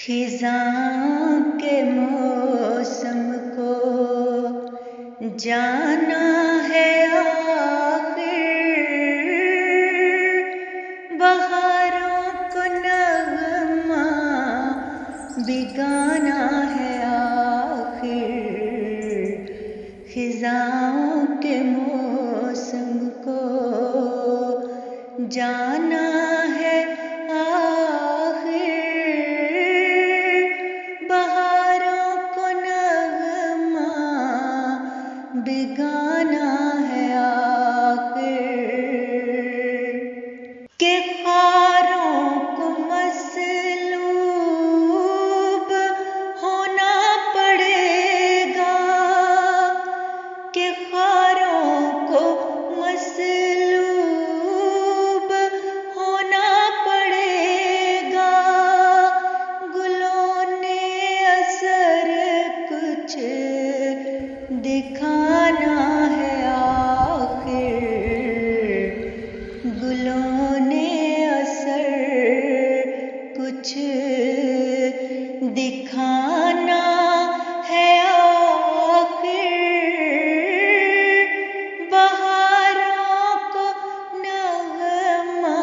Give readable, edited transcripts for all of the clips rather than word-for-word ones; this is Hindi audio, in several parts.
खिज़ां के मौसम को जाना है आखिर, बहारों को नग़मा बिगाना है आखिर। खिज़ां के मौसम को जाना है बिगाना है आखिर। के ख्वारों को मसलूब होना पड़ेगा, के ख्वारों को मसलूब होना पड़ेगा। गुलों ने असर कुछ दिखाना है आखिर, गुलों ने असर कुछ दिखाना है आखिर। बहारों को नग़मा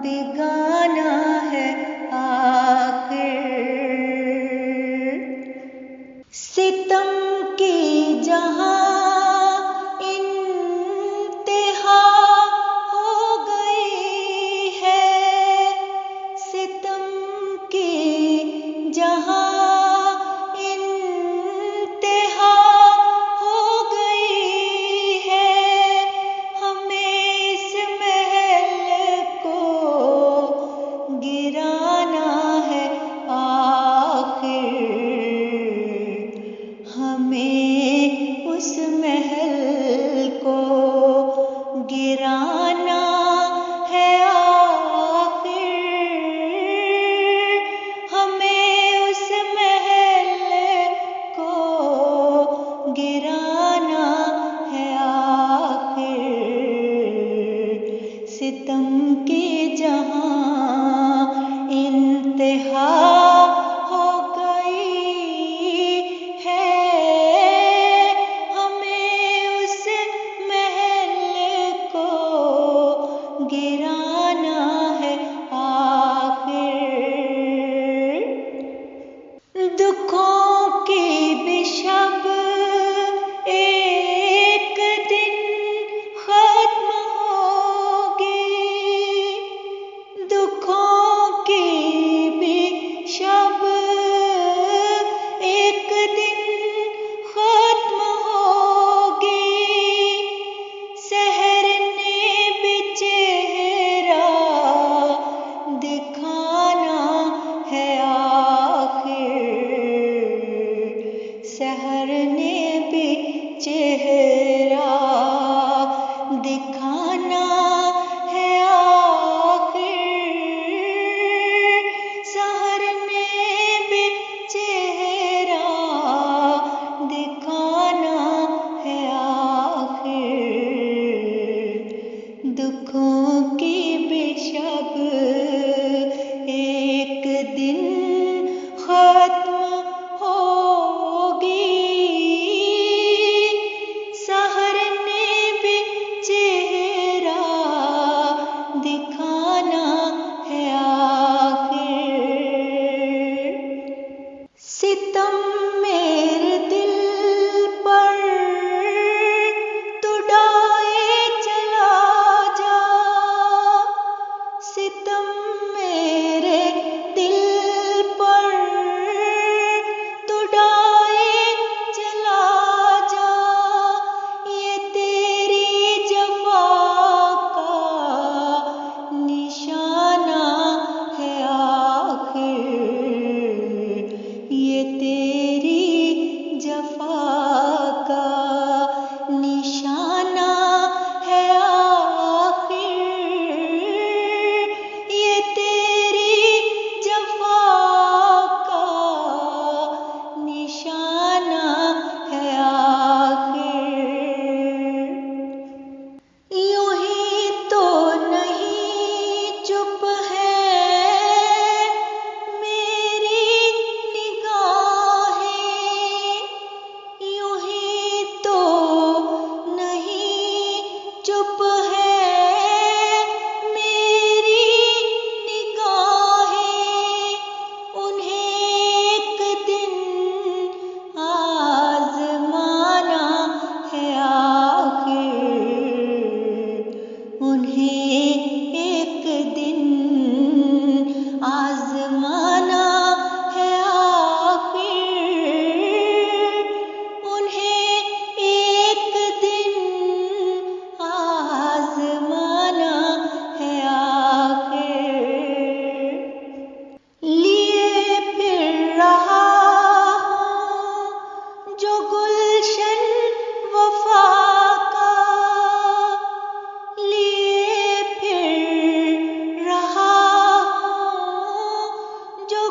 बिगाना है आखिर। सितम की जहाँ इंतहा हो गई है,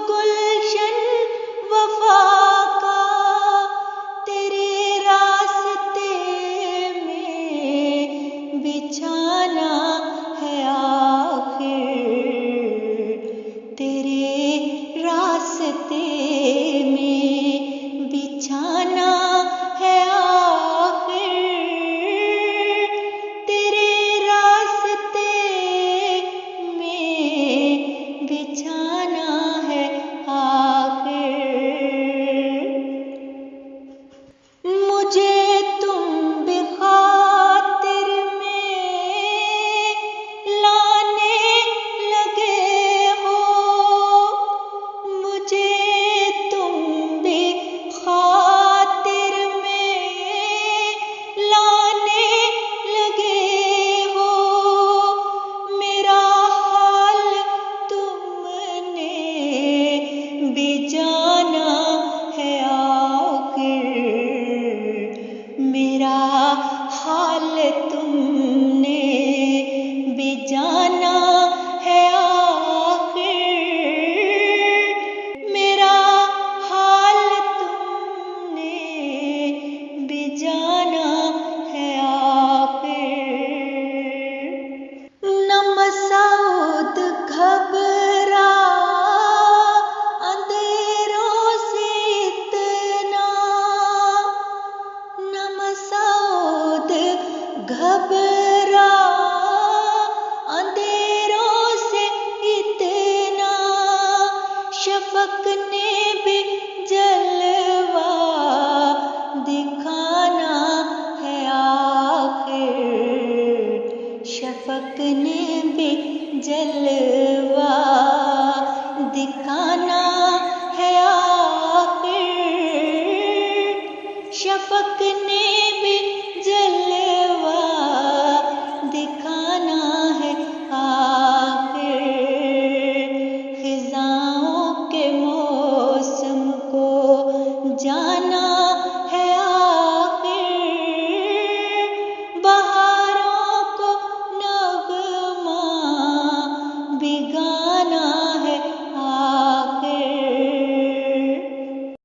गुलशन वफा का तेरे रास्ते में बिछाना है आखिर, तेरे रास्ते में बिछाना है आखिर, तेरे रास्ते में बिछाना है आखिर। मुझे तुम बेखातिर में लाने लगे हो, मुझे तुम बेखातिर में लाने लगे हो, मेरा हाल तुमने भी जाना है आखिर, मेरा हाल तुमने भी जाना है आखिर, मेरा हाल तुमने भी जाना है आखिर। न मसूद घबरा अंधेरों से इतना, न मसूद घबरा अंधेरों से इतना, शफक ने भी